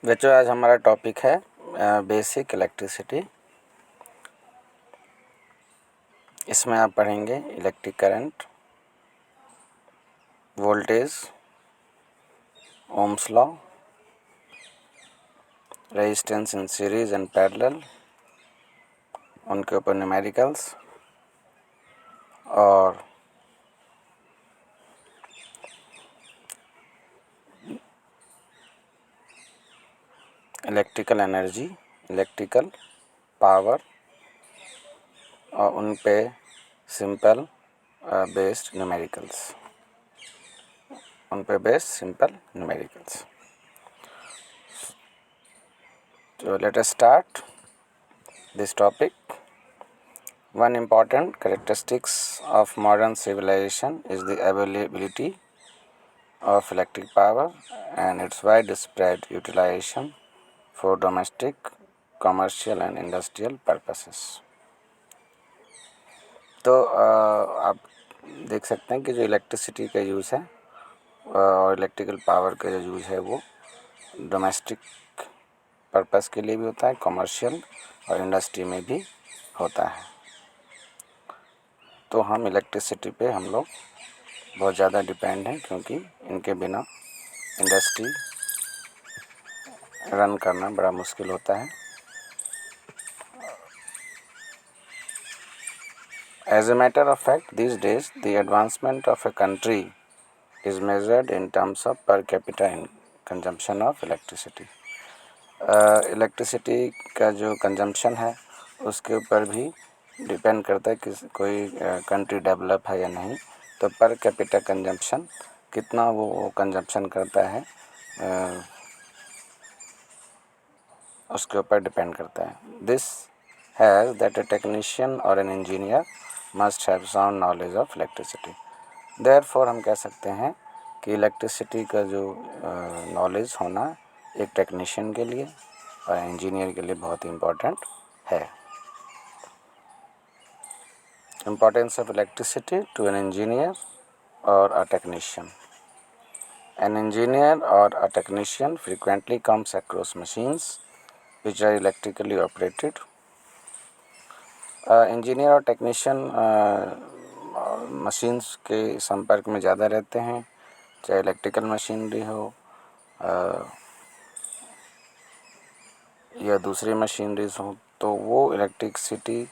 बच्चों, आज हमारा टॉपिक है बेसिक इलेक्ट्रिसिटी। इसमें आप पढ़ेंगे electric current, voltage, Ohm's law, resistance in series and parallel, उनके ऊपर न्यूमेरिकल्स और इलेक्ट्रिकल एनर्जी, इलेक्ट्रिकल पावर और उन पे simple based numericals, simple numericals. So let us start this topic. One important characteristics of modern civilization is the availability of electric power and its widespread utilization for domestic, commercial and industrial purposes. तो आप देख सकते हैं कि जो electricity का use है और इलेक्ट्रिकल पावर का जो यूज़ है वो डोमेस्टिक पर्पस के लिए भी होता है, कमर्शियल और इंडस्ट्री में भी होता है। तो हम इलेक्ट्रिसिटी पे हम लोग बहुत ज़्यादा डिपेंड हैं, क्योंकि इनके बिना इंडस्ट्री रन करना बड़ा मुश्किल होता है। As a matter of fact, these days the advancement of a country is measured in terms of per capita consumption of electricity. Electricity का जो कंजम्पशन है उसके ऊपर भी डिपेंड करता है कि कोई कंट्री डेवलप है या नहीं। तो पर कैपिटा कंजम्पशन कितना वो कंजम्पशन करता है उसके ऊपर डिपेंड करता है। This has that a technician or an engineer must have sound knowledge of electricity. Therefore हम कह सकते हैं कि इलेक्ट्रिसिटी का जो नॉलेज होना एक टेक्नीशियन के लिए और इंजीनियर के लिए बहुत ही इम्पोर्टेंट है। Importance of electricity to an engineer or a technician. An engineer or a technician frequently comes across machines which are electrically operated. Engineer और टेक्नीशियन मशीन्स के संपर्क में ज़्यादा रहते हैं, चाहे इलेक्ट्रिकल मशीनरी हो या दूसरी मशीनरीज हो। तो वो इलेक्ट्रिसिटी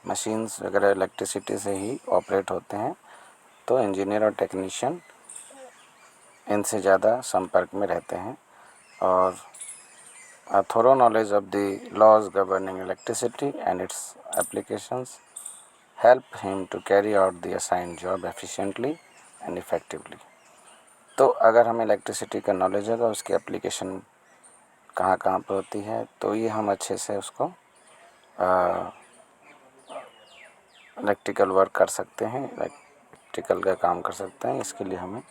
मशीन्स वगैरह इलेक्ट्रिसिटी से ही ऑपरेट होते हैं। तो इंजीनियर और टेक्नीशियन इनसे ज़्यादा संपर्क में रहते हैं और a thorough knowledge of the laws governing electricity and its applications help him to carry out the assigned job efficiently and effectively. तो अगर हमें इलेक्ट्रिसिटी का नॉलेज होगा, उसकी एप्लीकेशन कहाँ कहाँ पर होती है, तो ये हम अच्छे से उसको इलेक्ट्रिकल वर्क कर सकते हैं, इलेक्ट्रिकल का काम कर सकते हैं। इसके लिए हमें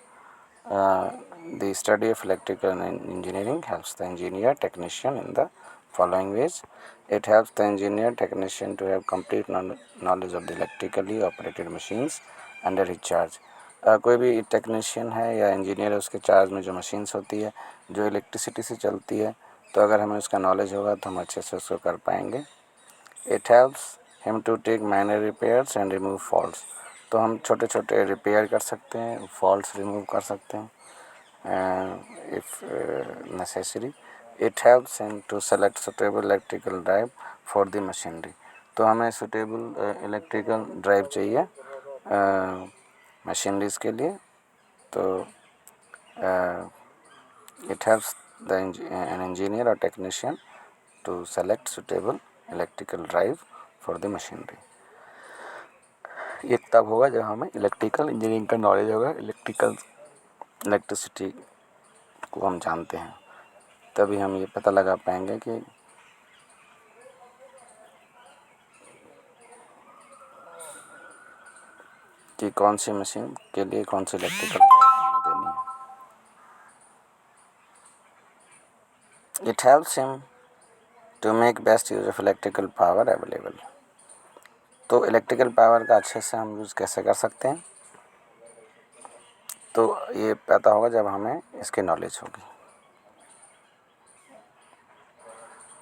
the study of electrical engineering helps the engineer technician in the following ways. It helps the engineer technician to have complete knowledge of the electrically operated machines under his charge. कोई भी टेक्नीशियन है या engineer है, उसके charge में जो machines होती है जो इलेक्ट्रिसिटी से चलती है, तो अगर हमें उसका नॉलेज होगा तो हम अच्छे से उसको कर पाएंगे। It helps him to take minor repairs and remove faults. तो हम छोटे छोटे रिपेयर कर सकते हैं, फॉल्ट्स रिमूव कर सकते हैं if necessary. It helps him to select suitable electrical drive for the machinery. तो हमें suitable इलेक्ट्रिकल ड्राइव चाहिए मशीनरीज के लिए। तो it helps an engineer or technician to select suitable electrical drive for the machinery. ये तब होगा जब हमें इलेक्ट्रिकल इंजीनियरिंग का नॉलेज होगा, इलेक्ट्रिसिटी को हम जानते हैं, तभी हम ये पता लगा पाएंगे कि कौन सी मशीन के लिए कौन सी इलेक्ट्रिकल ड्राइव हमें देनी है। It helps him to make best use of electrical power available. तो इलेक्ट्रिकल पावर का अच्छे से हम यूज़ कैसे कर सकते हैं, तो ये पता होगा जब हमें इसकी नॉलेज होगी।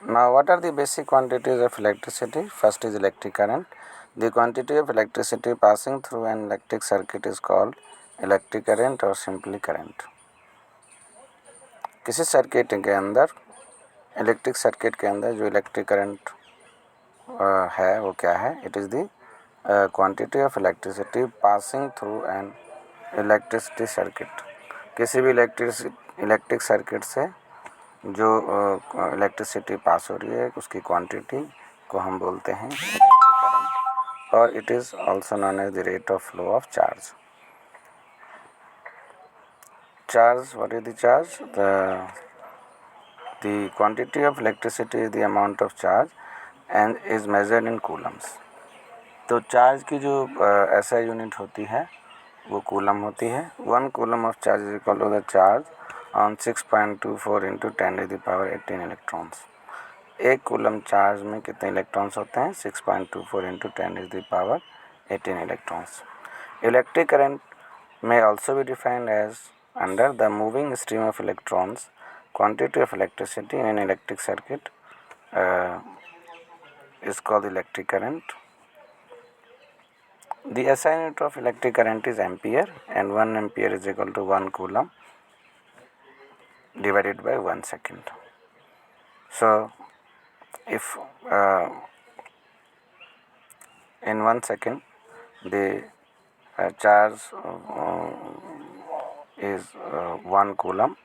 Now, what are the basic quantities of electricity? First is electric current. The quantity of electricity passing through an electric circuit is called electric current or simply current. किसी सर्किट के अंदर, इलेक्ट्रिक सर्किट के अंदर जो electric current है वो क्या है? It is the quantity of electricity passing through an electricity circuit. किसी भी इलेक्ट्रिक सर्किट से जो इलेक्ट्रिसिटी पास हो रही है उसकी क्वांटिटी को हम बोलते हैं इलेक्ट्रिक करंट, और it is also known as the rate of flow of charge. Charge, what is the charge? The quantity of electricity is the amount of charge and is measured in coulombs. तो charge की जो SI unit होती है वो coulomb होती है. 1 coulomb of charge is equal to the charge on 6.24 into 10⁻18 electrons. एक coulomb charge में कितने इलेक्ट्रॉन्स होते हैं? 6.24 into 10⁻18 electrons. Electric current may also be defined as under the moving stream of electrons. Quantity of electricity in an electric circuit is called electric current. The SI unit of electric current is ampere, and 1 ampere is equal to 1 coulomb divided by 1 second. So, if in 1 second the charge is 1 coulomb,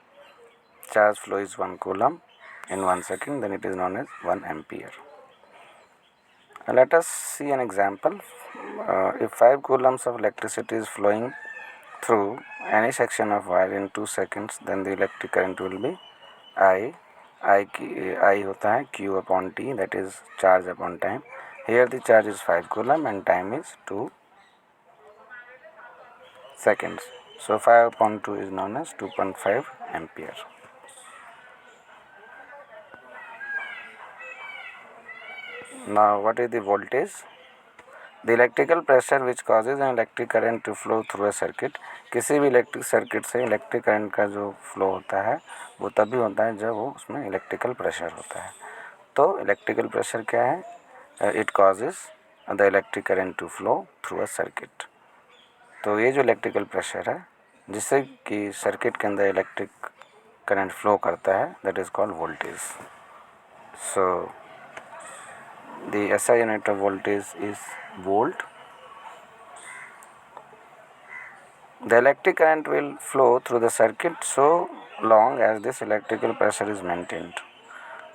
charge flow is 1 coulomb in 1 second, then it is known as 1 ampere. Let us see an example. If 5 coulombs of electricity is flowing through any section of wire in 2 seconds, then the electric current will be I. I होता है Q upon T, that is charge upon time. Here the charge is 5 coulomb and time is 2 seconds. So 5 upon 2 is known as 2.5 ampere. Now, what is the voltage? The electrical pressure which causes an electric current to flow through a circuit. किसी भी electric circuit से electric current का जो flow होता है वो तभी होता है जब वो उसमें इलेक्ट्रिकल प्रेशर होता है. तो इलेक्ट्रिकल प्रेशर क्या है? It causes the electric current to flow through a circuit. तो ये जो इलेक्ट्रिकल प्रेशर है जिससे कि सर्किट के अंदर इलेक्ट्रिक करंट फ्लो करता है, that is called voltage. So the SI unit of voltage is volt. The electric current will flow through the circuit so long as this electrical pressure is maintained.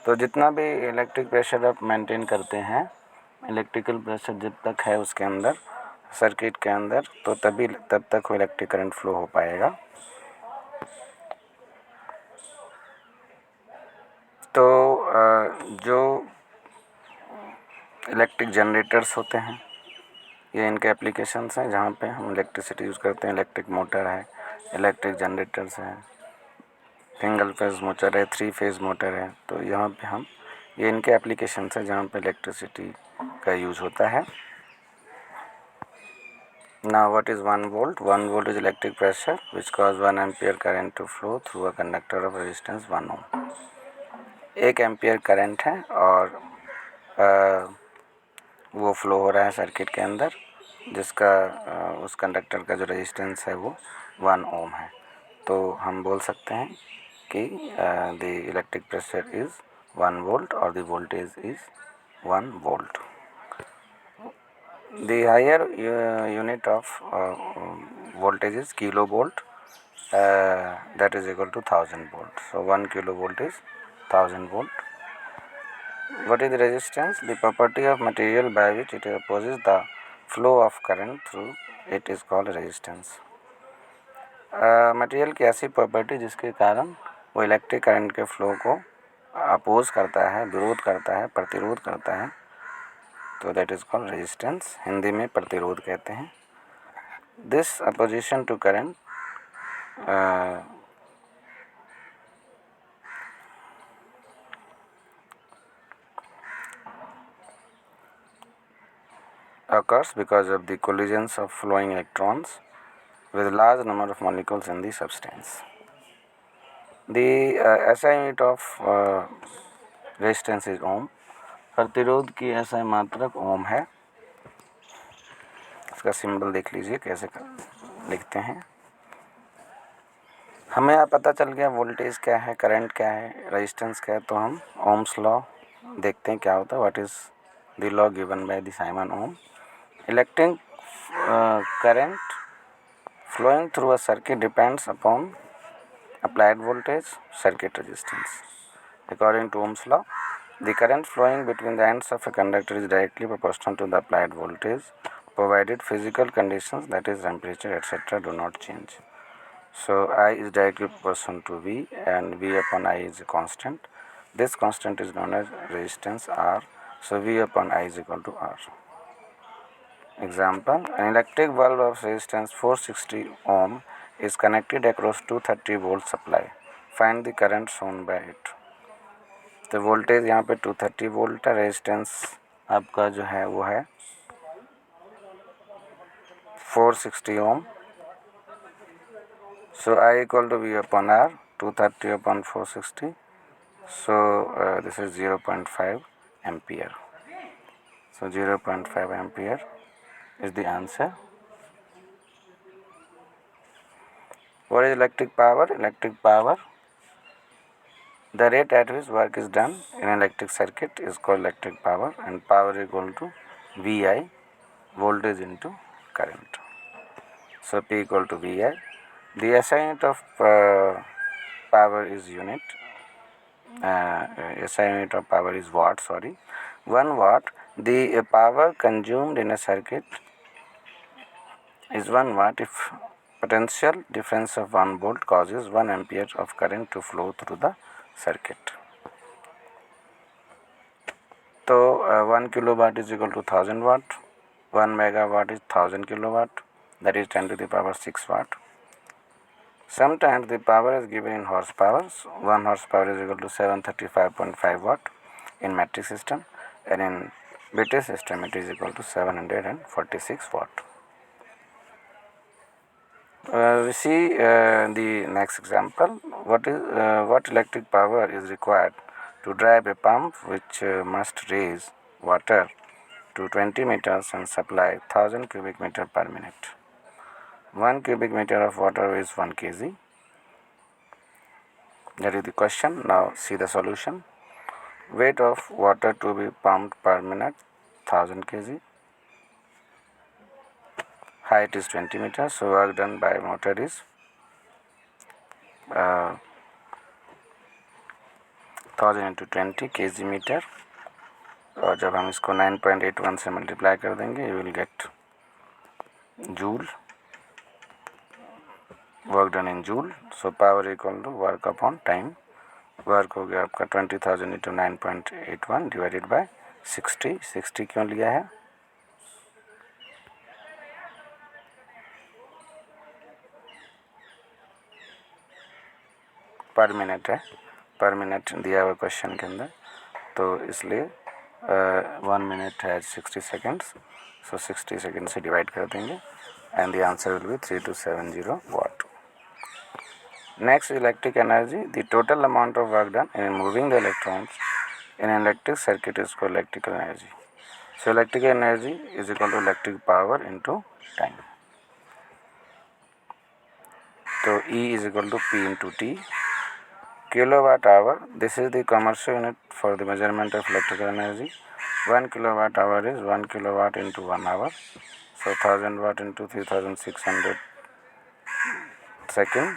तो जितना भी electric pressure आप maintain करते हैं, electrical pressure जब तक है उसके अंदर सर्किट के अंदर, तो तब तक वो इलेक्ट्रिक करंट फ्लो हो पाएगा. तो जो इलेक्ट्रिक जनरेटर्स होते हैं ये इनके एप्लीकेशंस हैं जहाँ पे हम इलेक्ट्रिसिटी यूज़ करते हैं. इलेक्ट्रिक मोटर है, इलेक्ट्रिक जनरेटर्स हैं, सिंगल फेज मोटर है, 3 फेज मोटर है. तो यहाँ पे हम ये इनके एप्लीकेशंस हैं जहाँ पे इलेक्ट्रिसिटी का यूज़ होता है. Now what is 1 volt? 1 volt is electric pressure which cause 1 ampere current to flow through a conductor of resistance 1 ohm. 1 ampere current है और वो फ्लो हो रहा है सर्किट के अंदर जिसका उस कंडक्टर का जो रेजिस्टेंस है वो 1 ओम है. तो हम बोल सकते हैं कि the electric pressure is 1 volt और the voltage is 1 volt. The higher unit of voltage is kilovolt, that is equal to 1000 volt. So 1 kilovolt is 1000 volt. What is the resistance? The property of material by which it opposes the flow of current through it is called resistance. Material की ऐसी property जिसके कारण वो electric current के flow को oppose करता है, विरोध करता है, प्रतिरोध करता है, तो that is called resistance. Hindi में प्रतिरोध कहते हैं. This opposition to current occurs because of the collisions of flowing electrons with large number of molecules in the substance. The SI unit of resistance is ohm, प्रतिरोध की SI मात्रक ओम है। इसका symbol देख लीजिए कैसे लिखते हैं। हमें यहाँ पता चल गया वोल्टेज क्या है, करंट क्या है, रेजिस्टेंस क्या है, तो हम ओम्स लॉ देखते हैं क्या होता है। What is the law given by the Simon Ohm? Electric current flowing through a circuit depends upon applied voltage, circuit resistance. According to Ohm's law, the current flowing between the ends of a conductor is directly proportional to the applied voltage, provided physical conditions, that is temperature, etc., do not change. So I is directly proportional to V, and V upon I is a constant. This constant is known as resistance R. So V upon I is equal to R. Example, an electric bulb of resistance 460 ohm is connected across 230 volt supply. Find the current shown by it. तो voltage यहाँ पे 230 volt है, resistance आपका जो है वो है 460 ohm. So I equal to V upon R, 230 upon 460, so this is 0.5 ampere. So 0.5 ampere is the answer. What is electric power? Electric power, the rate at which work is done in an electric circuit is called electric power, and power is equal to VI, voltage into current. So P equal to VI. The SI unit of power is unit. SI unit of power is watt. Sorry, 1 watt. The power consumed in a circuit is 1 watt if potential difference of 1 volt causes 1 ampere of current to flow through the circuit. तो 1 kilowatt is equal to 1000 watt, 1 megawatt is 1000 kilowatt, that is 10 to the power 6 watt. Sometimes the power is given in horsepower. 1 horsepower is equal to 735.5 watt in metric system, and in British system it is equal to 746 watt. We see the next example. What electric power is required to drive a pump which must raise water to 20 meters and supply 1000 cubic meter per minute. 1 cubic meter of water is 1 kg. That is the question. Now see the solution. Weight of water to be pumped per minute 1000 kg. Height is 20 meters, so work done by motor is 1000 into 20 kg meter, और जब हम इसको 9.81 से multiply कर देंगे you will get joule, work done in joule. So power equal to work upon time. Work हो गया आपका 20,000 इंटू 9.81 डिवाइडेड बाय 60. 60 क्यों लिया है? पर मिनट है, पर मिनट दिया हुआ क्वेश्चन के अंदर, तो इसलिए 1 मिनट है 60 सेकेंड्स. सो 60 सेकेंड से डिवाइड कर देंगे and the answer will be 3270 watt. Next electric energy. The total amount of work done in moving the electrons in electric circuit is called electrical energy. So electrical energy is equal to electric power into time. तो E is equal to P into T. Kilowatt hour, this is the commercial unit for the measurement of electrical energy. 1 kilowatt hour is 1 kilowatt into 1 hour. So 1000 watt into 3600 second,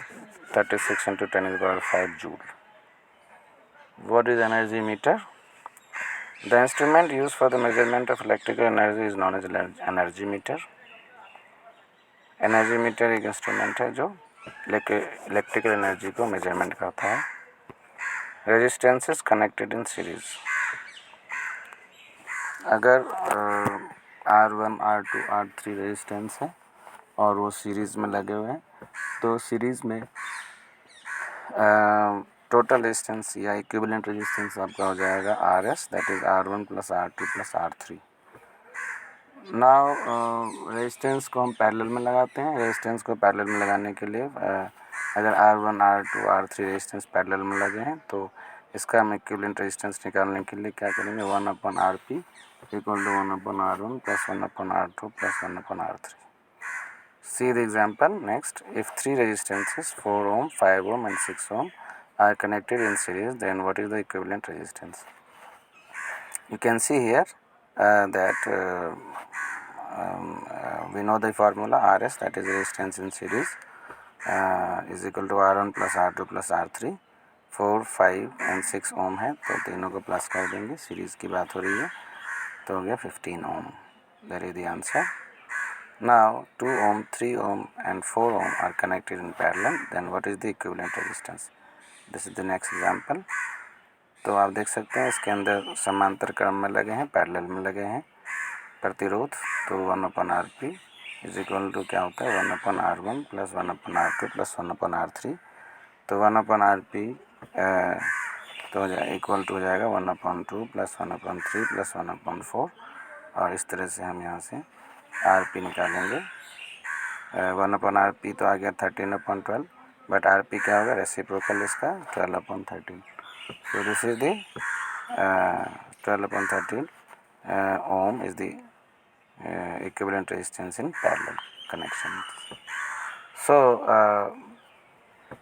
36 into 10 is equal to 5 joule. What is energy meter? The instrument used for the measurement of electrical energy is known as energy meter. Energy meter एक instrument है जो electrical energy को measurement करता है. Resistances connected in series. अगर R1, R2, R3 resistance है और वो सीरीज़ में लगे हुए हैं, तो सीरीज़ में टोटल रेजिस्टेंस या इक्विवेलेंट रेजिस्टेंस आपका हो जाएगा RS, that is R1 plus R2 plus R3. Now resistance को हम पैरेलल में लगाते हैं. रेजिस्टेंस को पैरेलल में लगाने के लिए अगर R1, R2, R3 resistance parallel में लगे हैं तो इसका हम इक्विवेलेंट रेजिस्टेंस निकालने के लिए क्या करेंगे, 1/Rp equal to 1/R1 plus 1/R2 plus 1/R3. See the example next. If three resistances 4 ohm, 5 ohm and 6 ohm are connected in series, then what is the equivalent resistance? You can see here that we know the formula RS, that is resistance in series, is equal to R1 plus R2 plus R3. 4, 5 and 6 ohm है तो तीनों को plus कर देंगे, series की बात हो रही है तो हो गया 15 ohm. That is the answer. Now 2 ohm, 3 ohm and 4 ohm are connected in parallel, then what is the equivalent resistance? This is the next example. तो आप देख सकते हैं इसके अंदर समांतर क्रम में लगे हैं, पैरेलल में लगे हैं प्रतिरोध, तो 1/Rp इज इक्वल टू क्या होता है 1/R1 plus 1/R2 plus 1/R3. तो 1/Rp तो इक्वल टू हो जाएगा 1/2 प्लस 1/3 प्लस 1/4. और इस तरह से हम यहाँ से Rp निकालेंगे. 1/Rp तो आ गया 13/12, बट Rp क्या होगा, रेसिप्रोकल इसका 12/13. So this is the 12/13 ohm is the equivalent resistance in parallel connection. So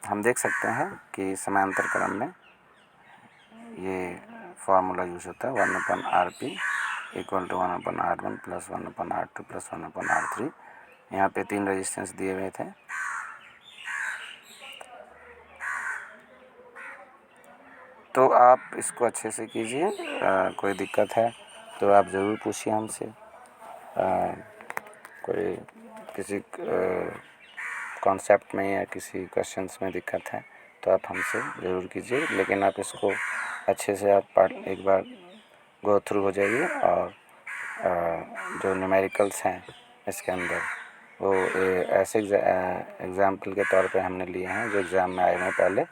हम देख सकते हैं कि समांतर क्रम में ये फार्मूला यूज होता है 1/Rp equal to 1/R1 plus 1/R2 plus 1/R3. यहाँ पे 3 रेजिस्टेंस दिए हुए थे. तो आप इसको अच्छे से कीजिए. कोई दिक्कत है तो आप ज़रूर पूछिए हमसे. कोई किसी कॉन्सेप्ट में या किसी क्वेश्चंस में दिक्कत है तो आप हमसे ज़रूर कीजिए, लेकिन आप इसको अच्छे से आप एक बार गो थ्रू हो जाइए. और जो न्यूमेरिकल्स हैं इसके अंदर वो ऐसे एग्ज़ाम्पल के तौर पे हमने लिए हैं जो एग्ज़ाम में आए हैं पहले,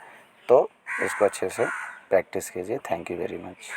तो इसको अच्छे से प्रैक्टिस कीजिए. Thank you very much.